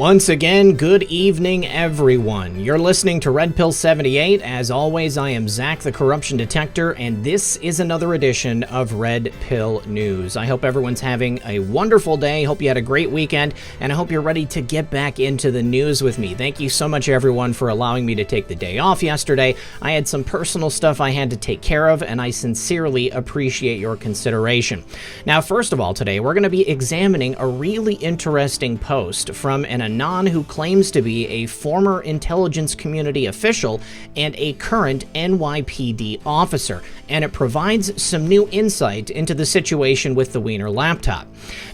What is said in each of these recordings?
Once again, good evening, everyone. You're listening to Red Pill 78. As always, I am Zak, the Corruption Detector, and this is another edition of Red Pill News. I hope everyone's having a wonderful day. Hope you had a great weekend, and I hope you're ready to get back into the news with me. Thank you so much, everyone, for allowing me to take the day off yesterday. I had some personal stuff I had to take care of, and I sincerely appreciate your consideration. Now, first of all, today, we're going to be examining a really interesting post from an Anon who claims to be a former intelligence community official and a current NYPD officer, and it provides some new insight into the situation with the Wiener laptop.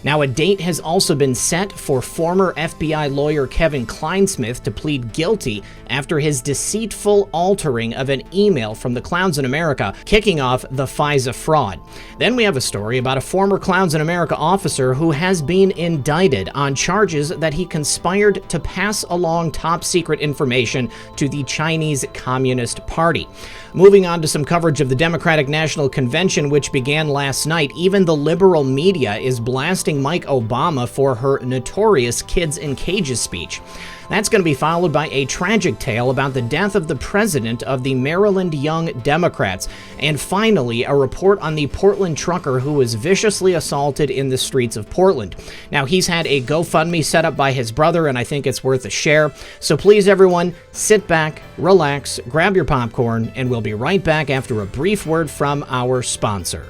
Now, a date has also been set for former FBI lawyer Kevin Clinesmith to plead guilty after his deceitful altering of an email from the Clowns in America, kicking off the FISA fraud. Then we have a story about a former Clowns in America officer who has been indicted on charges that he conspired to pass along top-secret information to the Chinese Communist Party. Moving on to some coverage of the Democratic National Convention, which began last night, even the liberal media is blasting Mike Obama for her notorious kids in cages speech. That's going to be followed by a tragic tale about the death of the president of the Maryland Young Democrats. And finally, a report on the Portland trucker who was viciously assaulted in the streets of Portland. Now, he's had a GoFundMe set up by his brother, and I think it's worth a share. So please, everyone, sit back, relax, grab your popcorn, and we'll be right back after a brief word from our sponsor.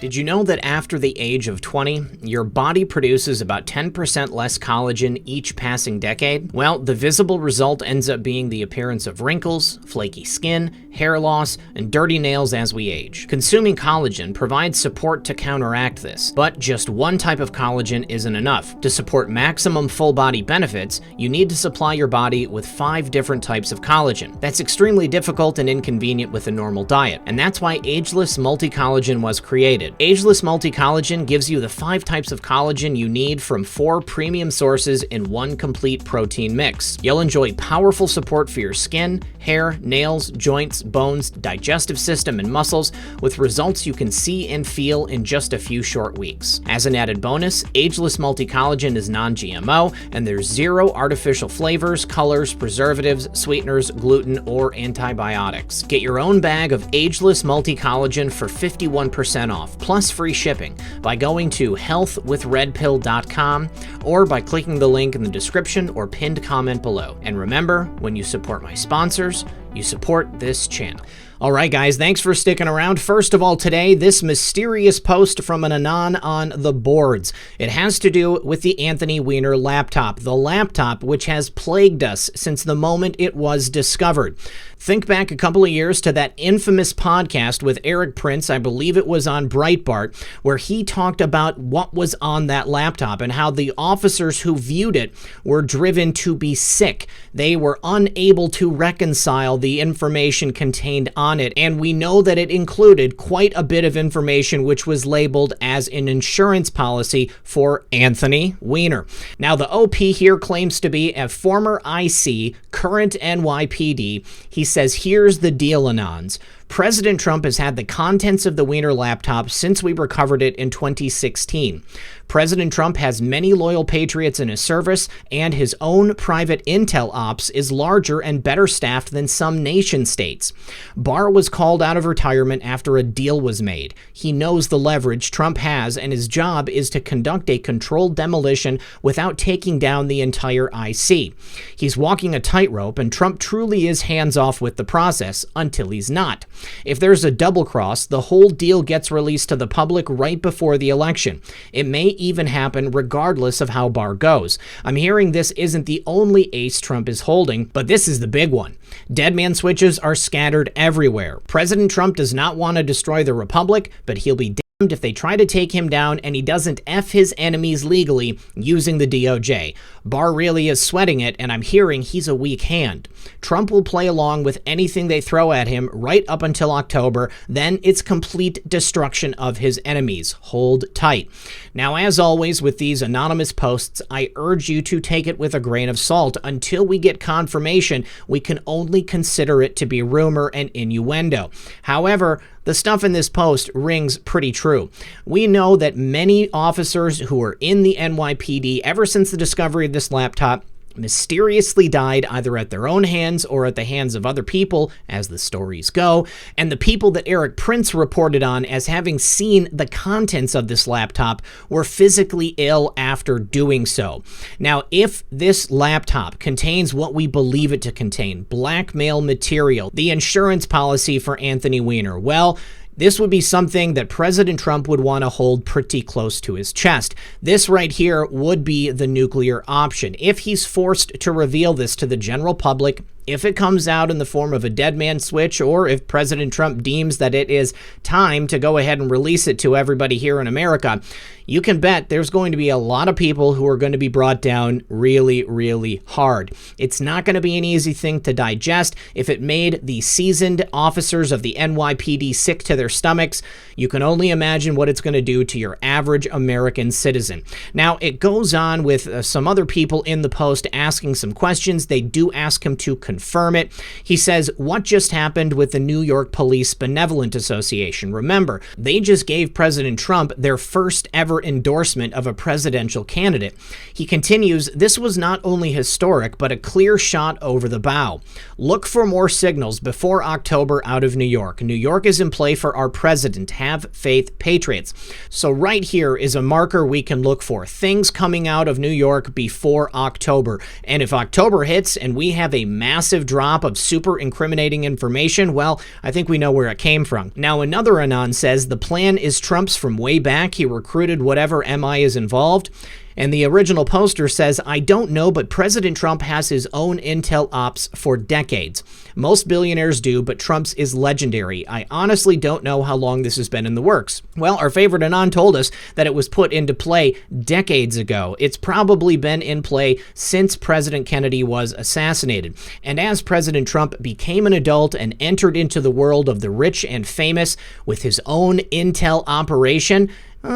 Did you know that after the age of 20, your body produces about 10% less collagen each passing decade? Well, the visible result ends up being the appearance of wrinkles, flaky skin, hair loss, and dirty nails as we age. Consuming collagen provides support to counteract this, but just one type of collagen isn't enough. To support maximum full body benefits, you need to supply your body with 5 different types of collagen. That's extremely difficult and inconvenient with a normal diet, and that's why Ageless Multi-Collagen was created. Ageless Multi-Collagen gives you the 5 types of collagen you need from 4 premium sources in one complete protein mix. You'll enjoy powerful support for your skin, hair, nails, joints, bones, digestive system, and muscles, with results you can see and feel in just a few short weeks. As an added bonus, Ageless Multi-Collagen is non-GMO, and there's 0 artificial flavors, colors, preservatives, sweeteners, gluten, or antibiotics. Get your own bag of Ageless Multi-Collagen for 51% off, plus free shipping, by going to healthwithredpill.com or by clicking the link in the description or pinned comment below. And remember, when you support my sponsors, you support this channel. All right, guys, thanks for sticking around. First of all, today, this mysterious post from an Anon on the boards. It has to do with the Anthony Weiner laptop, the laptop which has plagued us since the moment it was discovered. Think back a couple of years to that infamous podcast with Eric Prince, I believe it was on Breitbart, where he talked about what was on that laptop and how the officers who viewed it were driven to be sick. They were unable to reconcile the information contained on it, and we know that it included quite a bit of information which was labeled as an insurance policy for Anthony Weiner. Now, the OP here claims to be a former IC, current NYPD. He says, here's the deal, Anons. President Trump has had the contents of the Weiner laptop since we recovered it in 2016. President Trump has many loyal patriots in his service, and his own private intel ops is larger and better staffed than some nation states. Barr was called out of retirement after a deal was made. He knows the leverage Trump has, and his job is to conduct a controlled demolition without taking down the entire IC. He's walking a tightrope, and Trump truly is hands-off with the process until he's not. If there's a double cross, the whole deal gets released to the public right before the election. It may even happen regardless of how Barr goes. I'm hearing this isn't the only ace Trump is holding, but this is the big one. Dead man switches are scattered everywhere. President Trump does not want to destroy the republic, but he'll be if they try to take him down and he doesn't F his enemies legally using the DOJ. Barr really is sweating it, and I'm hearing he's a weak hand. Trump will play along with anything they throw at him right up until October, then it's complete destruction of his enemies. Hold tight. Now, as always with these anonymous posts, I urge you to take it with a grain of salt. Until we get confirmation, we can only consider it to be rumor and innuendo. However, the stuff in this post rings pretty true. We know that many officers who are in the NYPD ever since the discovery of this laptop mysteriously died either at their own hands or at the hands of other people, as the stories go, and the people that Eric Prince reported on as having seen the contents of this laptop were physically ill after doing so. Now, if this laptop contains what we believe it to contain, blackmail material, the insurance policy for Anthony Weiner, well, this would be something that President Trump would want to hold pretty close to his chest. This right here would be the nuclear option. If he's forced to reveal this to the general public, if it comes out in the form of a dead man switch, or if President Trump deems that it is time to go ahead and release it to everybody here in America, you can bet there's going to be a lot of people who are going to be brought down really, really hard. It's not going to be an easy thing to digest. If it made the seasoned officers of the NYPD sick to their stomachs, you can only imagine what it's going to do to your average American citizen. Now, it goes on with some other people in the post asking some questions. They do ask him to confirm it. He says, what just happened with the New York Police Benevolent Association? Remember, they just gave President Trump their first ever endorsement of a presidential candidate. He continues, this was not only historic, but a clear shot over the bow. Look for more signals before October out of New York. New York is in play for our president. Have faith, patriots. So right here is a marker we can look for. Things coming out of New York before October. And if October hits and we have a massive drop of super incriminating information, well, I think we know where it came from. Now, another Anon says the plan is Trump's from way back. He recruited whatever MI is involved. And the original poster says, I don't know, but President Trump has his own intel ops for decades. Most billionaires do, but Trump's is legendary. I honestly don't know how long this has been in the works. Well, our favorite Anon told us that it was put into play decades ago. It's probably been in play since President Kennedy was assassinated. And as President Trump became an adult and entered into the world of the rich and famous with his own intel operation,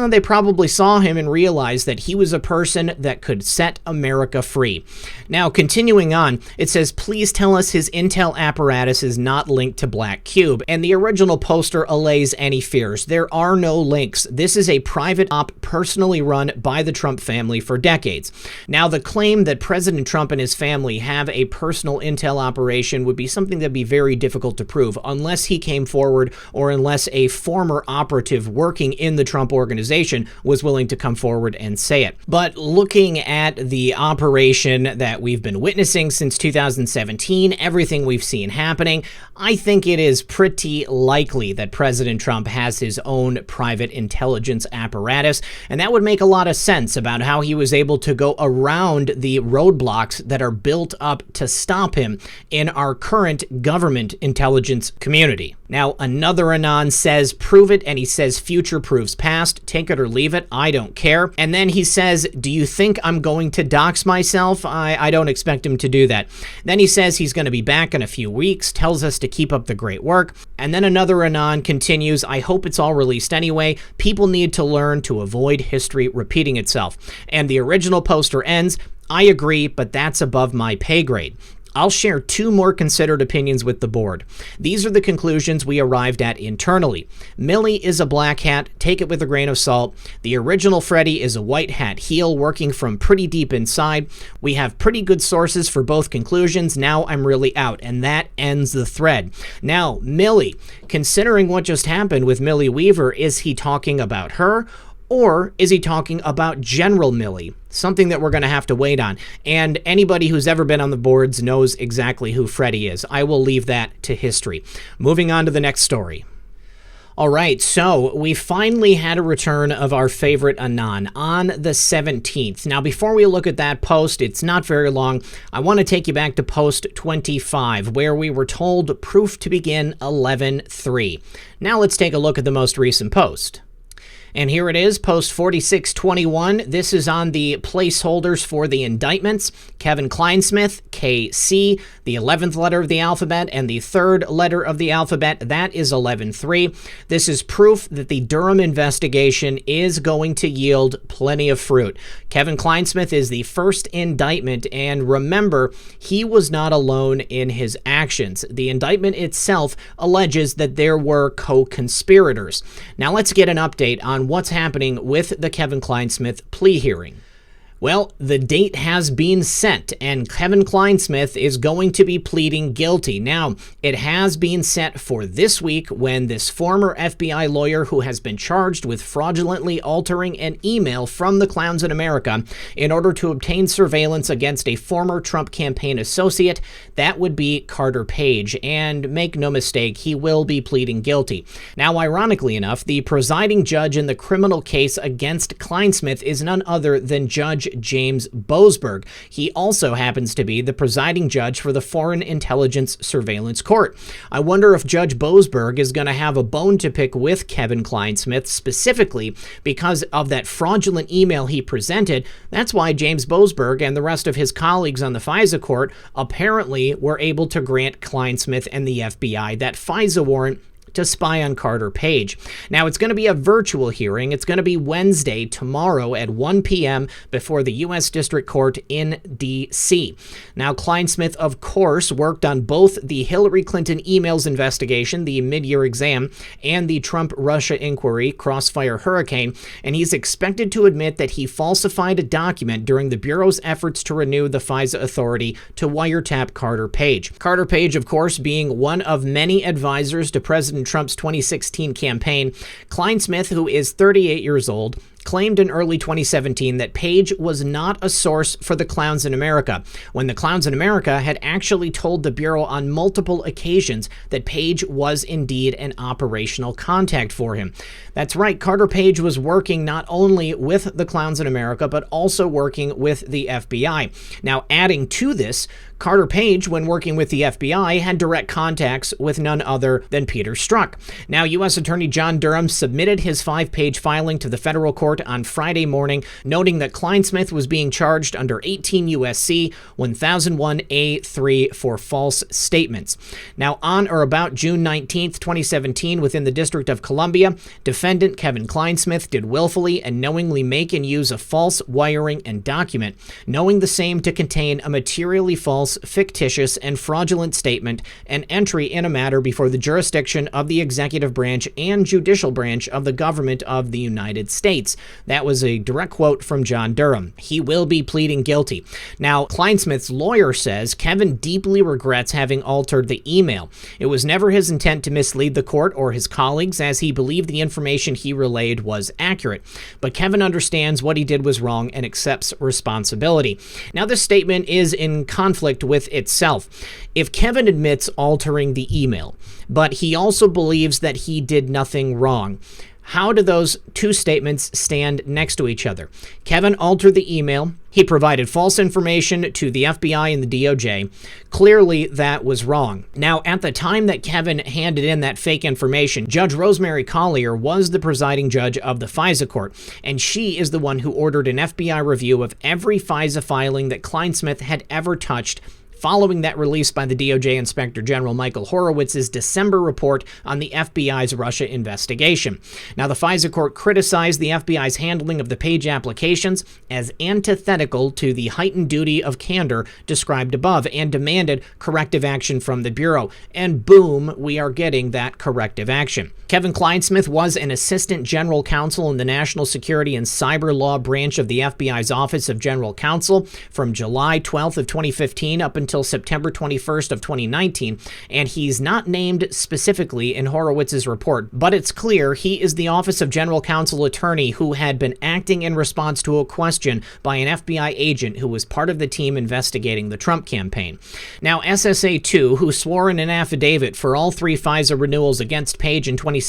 they probably saw him and realized that he was a person that could set America free. Now, continuing on, it says, please tell us his intel apparatus is not linked to Black Cube. And the original poster allays any fears. There are no links. This is a private op personally run by the Trump family for decades. Now, the claim that President Trump and his family have a personal intel operation would be something that'd be very difficult to prove unless he came forward or unless a former operative working in the Trump organization was willing to come forward and say it. But looking at the operation that we've been witnessing since 2017, everything we've seen happening, I think it is pretty likely that President Trump has his own private intelligence apparatus, and that would make a lot of sense about how he was able to go around the roadblocks that are built up to stop him in our current government intelligence community. Now, another Anon says, prove it, and he says future proves past. Take it or leave it. I don't care. And then he says, do you think I'm going to dox myself? I don't expect him to do that. Then he says he's going to be back in a few weeks, tells us to keep up the great work. And then another Anon continues, I hope it's all released anyway. People need to learn to avoid history repeating itself. And the original poster ends, I agree, but that's above my pay grade. I'll share two more considered opinions with the board. These are the conclusions we arrived at internally. Millie is a black hat, take it with a grain of salt. The original Freddy is a white hat heel working from pretty deep inside. We have pretty good sources for both conclusions. Now I'm really out, and that ends the thread. Now, Millie, considering what just happened with Millie Weaver, is he talking about her? Or is he talking about General Milley? Something that we're going to have to wait on. And anybody who's ever been on the boards knows exactly who Freddy is. I will leave that to history. Moving on to the next story. All right, so we finally had a return of our favorite Anon on the 17th. Now, before we look at that post, it's not very long. I want to take you back to post 25, where we were told proof to begin 11/3. Now let's take a look at the most recent post. And here it is, post 4621. This is on the placeholders for the indictments. Kevin Clinesmith, KC, the 11th letter of the alphabet, and the 3rd letter of the alphabet, that is 11/3. This is proof that the Durham investigation is going to yield plenty of fruit. Kevin Clinesmith is the first indictment, and remember, he was not alone in his actions. The indictment itself alleges that there were co-conspirators. Now let's get an update on what's happening with the Kevin Clinesmith plea hearing. Well, the date has been set, and Kevin Clinesmith is going to be pleading guilty. Now, it has been set for this week when this former FBI lawyer who has been charged with fraudulently altering an email from the Clowns in America in order to obtain surveillance against a former Trump campaign associate, that would be Carter Page. And make no mistake, he will be pleading guilty. Now, ironically enough, the presiding judge in the criminal case against Clinesmith is none other than Judge James Boasberg. He also happens to be the presiding judge for the Foreign Intelligence Surveillance Court. I wonder if Judge Boasberg is going to have a bone to pick with Kevin Clinesmith, specifically because of that fraudulent email he presented. That's why James Boasberg and the rest of his colleagues on the FISA court apparently were able to grant Clinesmith and the FBI that FISA warrant to spy on Carter Page. Now, it's going to be a virtual hearing. It's going to be Wednesday, tomorrow at 1 p.m. before the U.S. District Court in D.C. Now, Clinesmith, of course, worked on both the Hillary Clinton emails investigation, the mid-year exam, and the Trump-Russia inquiry, Crossfire Hurricane, and he's expected to admit that he falsified a document during the Bureau's efforts to renew the FISA authority to wiretap Carter Page. Carter Page, of course, being one of many advisors to President Trump's 2016 campaign. Clinesmith, who is 38 years old, claimed in early 2017 that Page was not a source for the Clowns in America, when the Clowns in America had actually told the Bureau on multiple occasions that Page was indeed an operational contact for him. That's right, Carter Page was working not only with the Clowns in America, but also working with the FBI. Now, adding to this, Carter Page, when working with the FBI, had direct contacts with none other than Peter Strzok. Now, U.S. Attorney John Durham submitted his 5-page filing to the federal court on Friday morning, noting that Clinesmith was being charged under 18 U.S.C. 1001A3 for false statements. Now, on or about June 19, 2017, within the District of Columbia, defendant Kevin Clinesmith did willfully and knowingly make and use a false wiring and document, knowing the same to contain a materially false, fictitious, and fraudulent statement and entry in a matter before the jurisdiction of the executive branch and judicial branch of the government of the United States. That was a direct quote from John Durham. He will be pleading guilty. Now, Clinesmith's lawyer says Kevin deeply regrets having altered the email. It was never his intent to mislead the court or his colleagues, as he believed the information he relayed was accurate. But Kevin understands what he did was wrong and accepts responsibility. Now, this statement is in conflict with itself. If Kevin admits altering the email, but he also believes that he did nothing wrong, how do those two statements stand next to each other? Kevin altered the email. He provided false information to the FBI and the DOJ. Clearly, that was wrong. Now, at the time that Kevin handed in that fake information, Judge Rosemary Collier was the presiding judge of the FISA court, and she is the one who ordered an FBI review of every FISA filing that Clinesmith had ever touched, following that release by the DOJ Inspector General Michael Horowitz's December report on the FBI's Russia investigation. Now, the FISA court criticized the FBI's handling of the Page applications as antithetical to the heightened duty of candor described above and demanded corrective action from the Bureau. And boom, we are getting that corrective action. Kevin Clinesmith was an assistant general counsel in the National Security and Cyber Law branch of the FBI's Office of General Counsel from July 12th of 2015 up until September 21st of 2019, and he's not named specifically in Horowitz's report, but it's clear he is the Office of General Counsel attorney who had been acting in response to a question by an FBI agent who was part of the team investigating the Trump campaign. Now, SSA 2, who swore in an affidavit for all 3 FISA renewals against Page in 2017,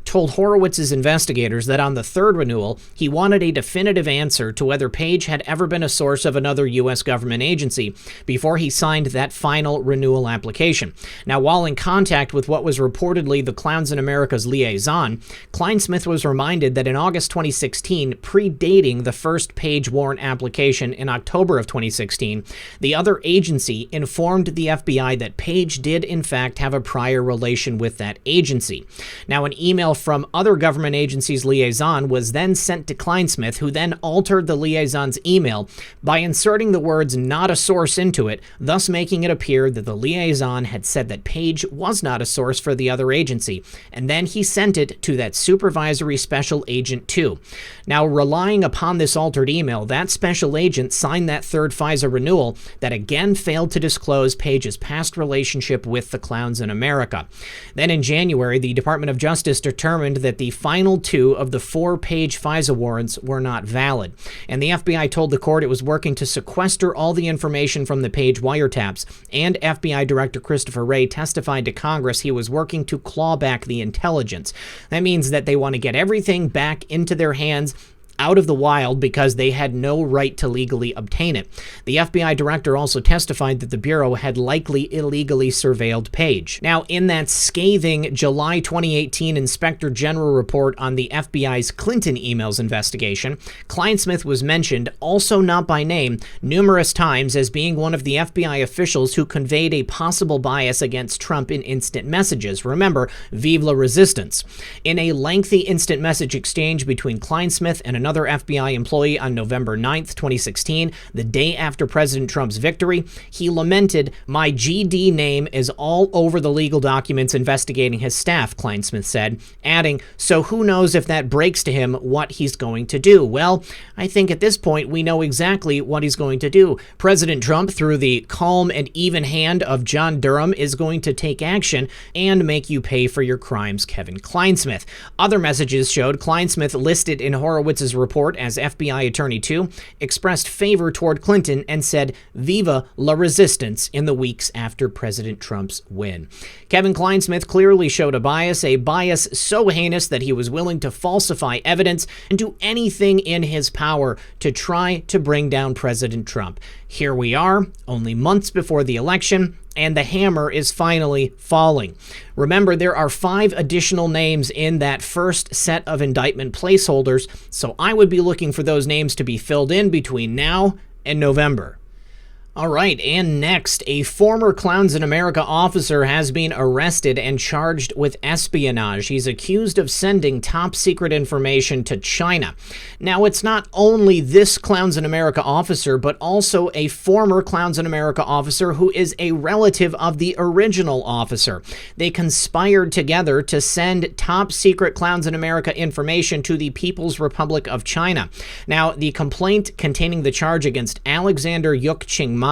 told Horowitz's investigators that on the 3rd renewal, he wanted a definitive answer to whether Page had ever been a source of another U.S. government agency before he signed that final renewal application. Now, while in contact with what was reportedly the Clowns in America's liaison, Clinesmith was reminded that in August 2016, predating the first Page warrant application in October of 2016, the other agency informed the FBI that Page did in fact have a prior relation with that agency. Now, an email from other government agencies' liaison was then sent to Clinesmith, who then altered the liaison's email by inserting the words "not a source" into it, it, thus making it appear that the liaison had said that Page was not a source for the other agency, and then he sent it to that supervisory special agent too. Now, relying upon this altered email, that special agent signed that third FISA renewal that again failed to disclose Page's past relationship with the clowns in America. Then in January, the Department of Justice determined that the final 2 of the 4 Page FISA warrants were not valid, and the FBI told the court it was working to sequester all the information from the Page wiretaps, and FBI Director Christopher Wray testified to Congress he was working to claw back the intelligence. That means that they want to get everything back into their hands out of the wild because they had no right to legally obtain it. The FBI director also testified that the Bureau had likely illegally surveilled Page. Now, in that scathing July 2018 Inspector General report on the FBI's Clinton emails investigation, Clinesmith was mentioned, also not by name, numerous times as being one of the FBI officials who conveyed a possible bias against Trump in instant messages. Remember, vive la resistance. In a lengthy instant message exchange between Clinesmith and another FBI employee on November 9th, 2016, the day after President Trump's victory, he lamented, "My GD name is all over the legal documents investigating his staff," Clinesmith said, adding, "So who knows if that breaks to him what he's going to do?" Well, I think at this point we know exactly what he's going to do. President Trump, through the calm and even hand of John Durham, is going to take action and make you pay for your crimes, Kevin Clinesmith. Other messages showed Clinesmith, listed in Horowitz's report as FBI Attorney 2, expressed favor toward Clinton and said "Viva la resistance" in the weeks after President Trump's win. Kevin Clinesmith clearly showed a bias so heinous that he was willing to falsify evidence and do anything in his power to try to bring down President Trump. Here we are, only months before the election, and the hammer is finally falling. Remember, there are 5 additional names in that first set of indictment placeholders, so I would be looking for those names to be filled in between now and November. All right, and next, a former Clowns in America officer has been arrested and charged with espionage. He's accused of sending top-secret information to China. Now, it's not only this Clowns in America officer, but also a former Clowns in America officer who is a relative of the original officer. They conspired together to send top-secret Clowns in America information to the People's Republic of China. Now, the complaint containing the charge against Alexander Yuk-Ching Ma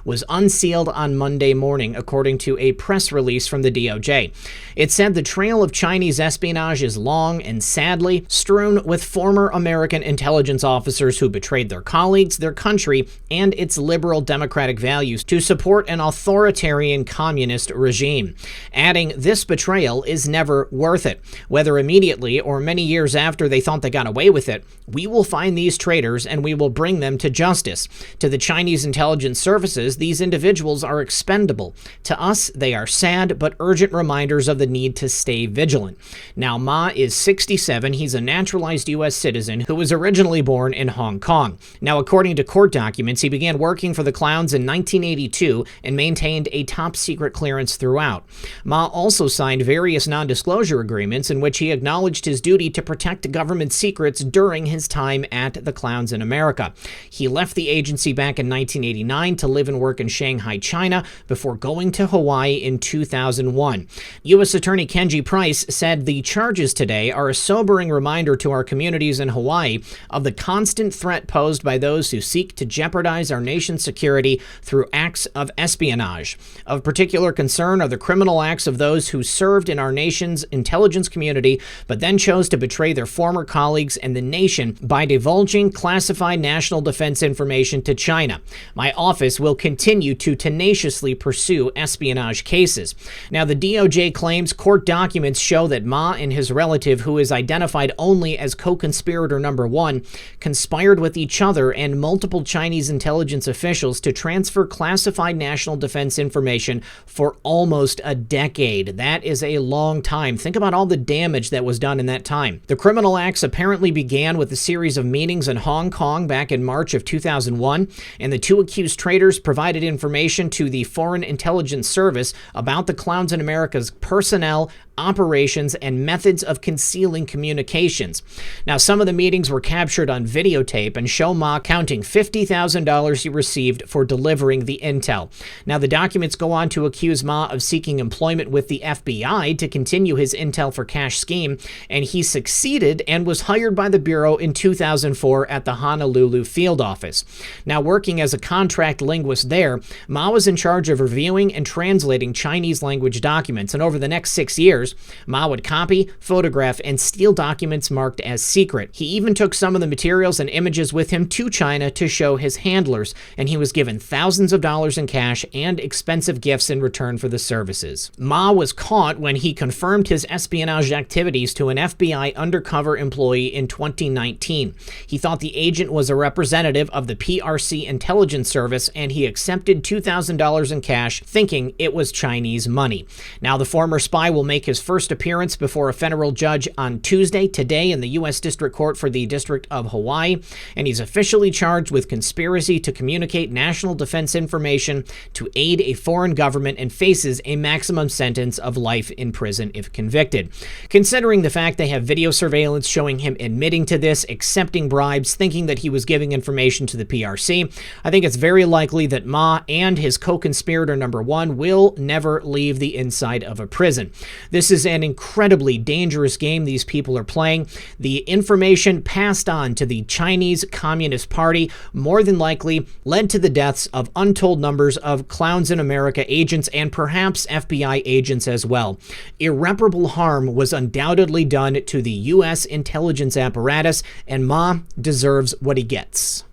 was unsealed on Monday morning, according to a press release from the DOJ. It said the trail of Chinese espionage is long and sadly strewn with former American intelligence officers who betrayed their colleagues, their country, and its liberal democratic values to support an authoritarian communist regime. Adding, "This betrayal is never worth it. Whether immediately or many years after they thought they got away with it, we will find these traitors and we will bring them to justice. To the Chinese intelligence services, these individuals are expendable. To us, they are sad but urgent reminders of the need to stay vigilant." Now, Ma is 67. He's a naturalized U.S. citizen who was originally born in Hong Kong. Now, according to court documents, he began working for the Clowns in 1982 and maintained a top-secret clearance throughout. Ma also signed various non-disclosure agreements in which he acknowledged his duty to protect government secrets during his time at the Clowns in America. He left the agency back in 1989 to live and work in Shanghai, China, before going to Hawaii in 2001. U.S. Attorney Kenji Price said the charges today are a sobering reminder to our communities in Hawaii of the constant threat posed by those who seek to jeopardize our nation's security through acts of espionage. Of particular concern are the criminal acts of those who served in our nation's intelligence community, but then chose to betray their former colleagues and the nation by divulging classified national defense information to China. My office will continue to tenaciously pursue espionage cases. Now, the DOJ claims court documents show that Ma and his relative, who is identified only as co-conspirator number 1, conspired with each other and multiple Chinese intelligence officials to transfer classified national defense information for almost a decade. That is a long time. Think about all the damage that was done in that time. The criminal acts apparently began with a series of meetings in Hong Kong back in March of 2001, and the 2 accused perpetrators provided information to the Foreign Intelligence Service about the Clowns in America's personnel, operations, and methods of concealing communications. Now, some of the meetings were captured on videotape and show Ma counting $50,000 he received for delivering the intel. Now, the documents go on to accuse Ma of seeking employment with the FBI to continue his intel for cash scheme, and he succeeded and was hired by the Bureau in 2004 at the Honolulu field office. Now, working as a contract linguist there, Ma was in charge of reviewing and translating Chinese language documents, and over the next 6 years, Ma would copy, photograph, and steal documents marked as secret. He even took some of the materials and images with him to China to show his handlers, and he was given thousands of dollars in cash and expensive gifts in return for the services. Ma was caught when he confirmed his espionage activities to an FBI undercover employee in 2019. He thought the agent was a representative of the PRC intelligence service, and he accepted $2,000 in cash, thinking it was Chinese money. Now, the former spy will make his first appearance before a federal judge on Tuesday, today, in the U.S. District Court for the District of Hawaii, and he's officially charged with conspiracy to communicate national defense information to aid a foreign government and faces a maximum sentence of life in prison if convicted. Considering the fact they have video surveillance showing him admitting to this, accepting bribes, thinking that he was giving information to the PRC, I think it's very likely that Ma and his co-conspirator number 1 will never leave the inside of a prison. This is an incredibly dangerous game these people are playing. The information passed on to the Chinese Communist Party more than likely led to the deaths of untold numbers of Clowns in America agents and perhaps FBI agents as well. Irreparable harm was undoubtedly done to the U.S. intelligence apparatus, and Ma deserves what he gets.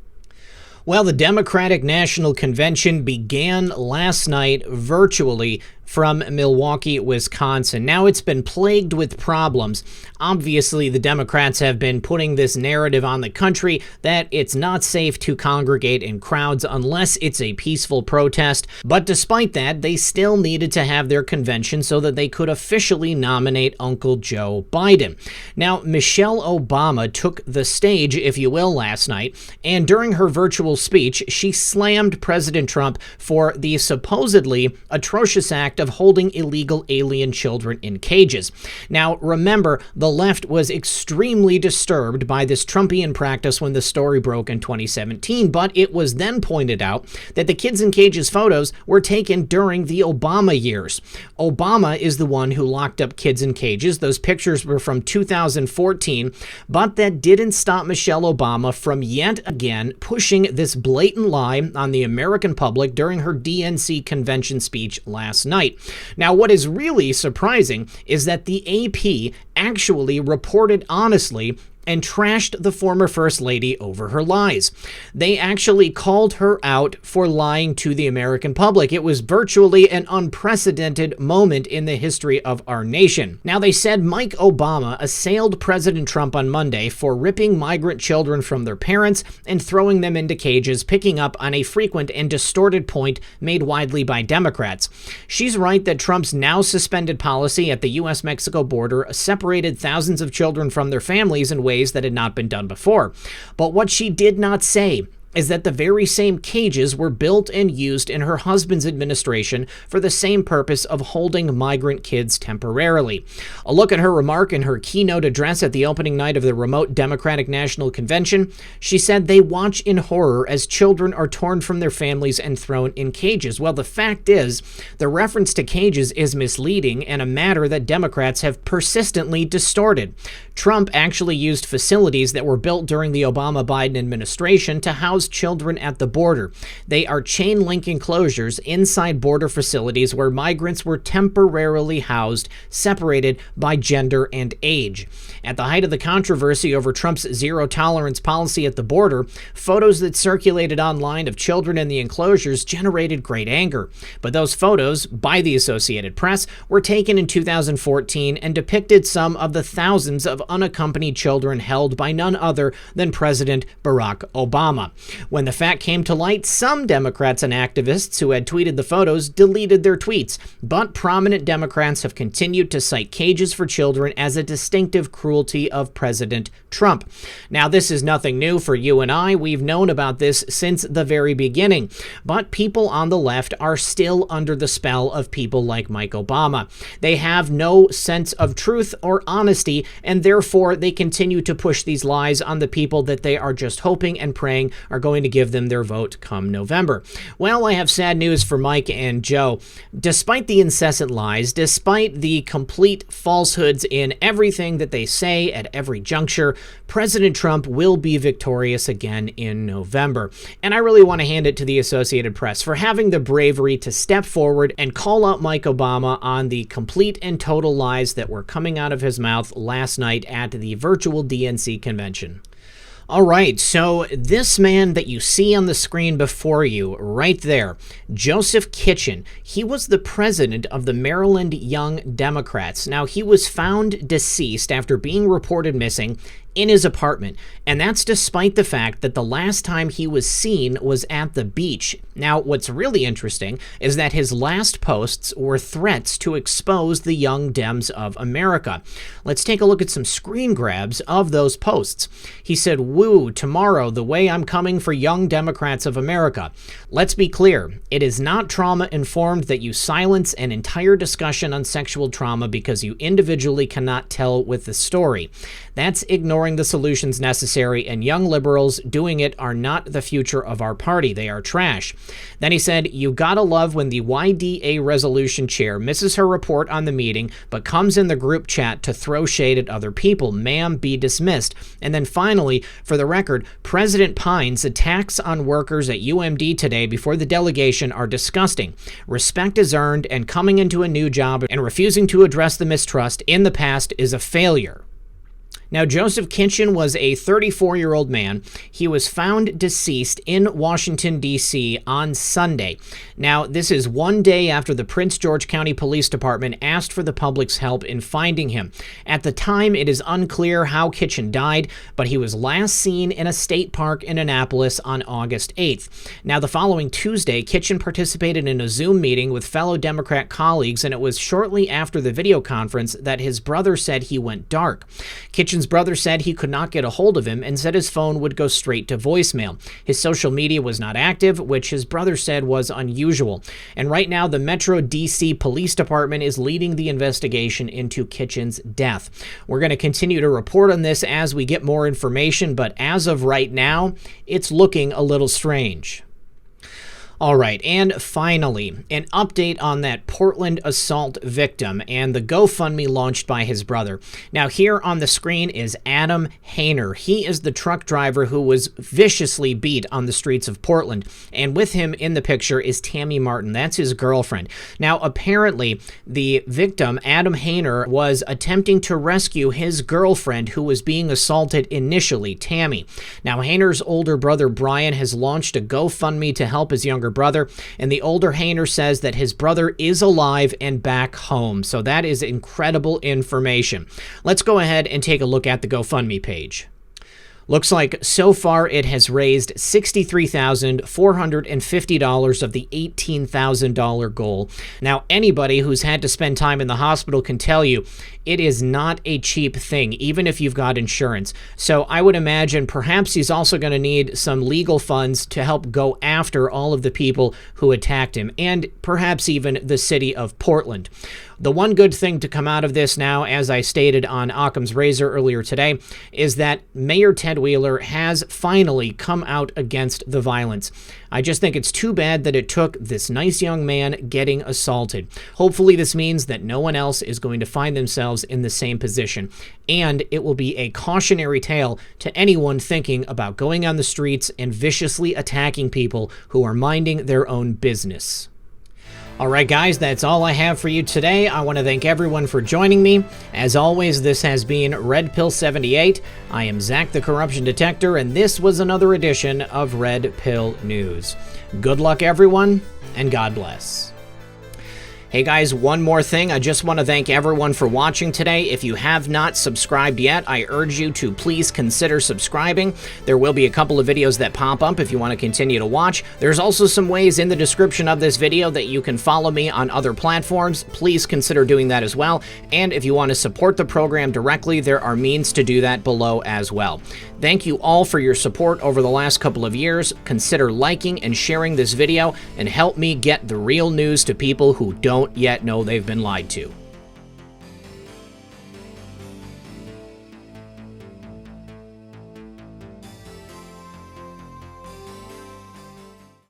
Well, the Democratic National Convention began last night virtually from Milwaukee, Wisconsin. Now, it's been plagued with problems. Obviously, the Democrats have been putting this narrative on the country that it's not safe to congregate in crowds unless it's a peaceful protest. But despite that, they still needed to have their convention so that they could officially nominate Uncle Joe Biden. Now, Michelle Obama took the stage, if you will, last night, and during her virtual speech, she slammed President Trump for the supposedly atrocious act of holding illegal alien children in cages. Now, remember, the left was extremely disturbed by this Trumpian practice when the story broke in 2017, but it was then pointed out that the kids in cages photos were taken during the Obama years. Obama is the one who locked up kids in cages. Those pictures were from 2014, but that didn't stop Michelle Obama from yet again pushing this blatant lie on the American public during her DNC convention speech last night. Now, what is really surprising is that the AP actually reported honestly and trashed the former First Lady over her lies. They actually called her out for lying to the American public. It was virtually an unprecedented moment in the history of our nation. Now, they said Mike Obama assailed President Trump on Monday for ripping migrant children from their parents and throwing them into cages, picking up on a frequent and distorted point made widely by Democrats. She's right that Trump's now suspended policy at the U.S.-Mexico border separated thousands of children from their families in ways that had not been done before. But what she did not say is that the very same cages were built and used in her husband's administration for the same purpose of holding migrant kids temporarily. A look at her remark in her keynote address at the opening night of the remote Democratic National Convention. She said they watch in horror as children are torn from their families and thrown in cages. Well, the fact is, the reference to cages is misleading and a matter that Democrats have persistently distorted. Trump actually used facilities that were built during the Obama-Biden administration to house children at the border. They are chain-link enclosures inside border facilities where migrants were temporarily housed, separated by gender and age. At the height of the controversy over Trump's zero-tolerance policy at the border, photos that circulated online of children in the enclosures generated great anger. But those photos, by the Associated Press, were taken in 2014 and depicted some of the thousands of unaccompanied children held by none other than President Barack Obama. When the fact came to light, some Democrats and activists who had tweeted the photos deleted their tweets, but prominent Democrats have continued to cite cages for children as a distinctive cruelty of President Trump. Now, this is nothing new for you and I. We've known about this since the very beginning, but people on the left are still under the spell of people like Mike Obama. They have no sense of truth or honesty, and therefore they continue to push these lies on the people that they are just hoping and praying are going to give them their vote come November. Well, I have sad news for Mike and Joe. Despite the incessant lies, despite the complete falsehoods in everything that they say at every juncture, President Trump will be victorious again in November. And I really want to hand it to the Associated Press for having the bravery to step forward and call out Mike Obama on the complete and total lies that were coming out of his mouth last night at the virtual DNC convention. All right, so this man that you see on the screen before you, right there, Joseph Kinchin, he was the president of the Maryland Young Democrats. Now, he was found deceased after being reported missing in his apartment, and that's despite the fact that the last time he was seen was at the beach. Now, what's really interesting is that his last posts were threats to expose the Young Dems of America. Let's take a look at some screen grabs of those posts. He said, "Woo, tomorrow, the way I'm coming for Young Democrats of America. Let's be clear, it is not trauma-informed that you silence an entire discussion on sexual trauma because you individually cannot tell with the story. That's ignoring the solutions necessary, and young liberals doing it are not the future of our party. They are trash." Then he said, "You gotta love when the YDA resolution chair misses her report on the meeting, but comes in the group chat to throw shade at other people. Ma'am, be dismissed." And then finally, for the record, President Paine's attacks on workers at UMD today before the delegation are disgusting. Respect is earned, and coming into a new job and refusing to address the mistrust in the past is a failure. Now, Joseph Kinchin was a 34-year-old man. He was found deceased in Washington, D.C. on Sunday. Now, this is one day after the Prince George County Police Department asked for the public's help in finding him. At the time, it is unclear how Kinchin died, but he was last seen in a state park in Annapolis on August 8th. Now, the following Tuesday, Kinchin participated in a Zoom meeting with fellow Democrat colleagues, and it was shortly after the video conference that his brother said he went dark. Kinchin's brother said he could not get a hold of him and said his phone would go straight to voicemail. His social media was not active, which his brother said was unusual. And right now, the Metro DC Police Department is leading the investigation into Kinchin's death. We're going to continue to report on this as we get more information, but as of right now, it's looking a little strange. All right, and finally, an update on that Portland assault victim and the GoFundMe launched by his brother. Now, here on the screen is Adam Hayner. He is the truck driver who was viciously beat on the streets of Portland, and with him in the picture is Tammy Martin. That's his girlfriend. Now, apparently, the victim, Adam Hayner, was attempting to rescue his girlfriend who was being assaulted initially, Tammy. Now, Hayner's older brother, Brian, has launched a GoFundMe to help his younger brother, and the older Hayner says that his brother is alive and back home. So that is incredible information. Let's go ahead and take a look at the GoFundMe page. Looks like so far it has raised $63,450 of the $18,000 goal. Now, anybody who's had to spend time in the hospital can tell you it is not a cheap thing, even if you've got insurance. So I would imagine perhaps he's also going to need some legal funds to help go after all of the people who attacked him, and perhaps even the city of Portland. The one good thing to come out of this now, as I stated on Occam's Razor earlier today, is that Mayor Ted Wheeler has finally come out against the violence. I just think it's too bad that it took this nice young man getting assaulted. Hopefully this means that no one else is going to find themselves in the same position, and it will be a cautionary tale to anyone thinking about going on the streets and viciously attacking people who are minding their own business. All right, guys, that's all I have for you today. I want to thank everyone for joining me. As always, this has been Red Pill 78. I am Zak the Corruption Detector, and this was another edition of Red Pill News. Good luck, everyone, and God bless. Hey guys, one more thing. I just want to thank everyone for watching today. If you have not subscribed yet, I urge you to please consider subscribing. There will be a couple of videos that pop up if you want to continue to watch. There's also some ways in the description of this video that you can follow me on other platforms. Please consider doing that as well. And if you want to support the program directly, there are means to do that below as well. Thank you all for your support over the last couple of years. Consider liking and sharing this video and help me get the real news to people who don't yet know they've been lied to.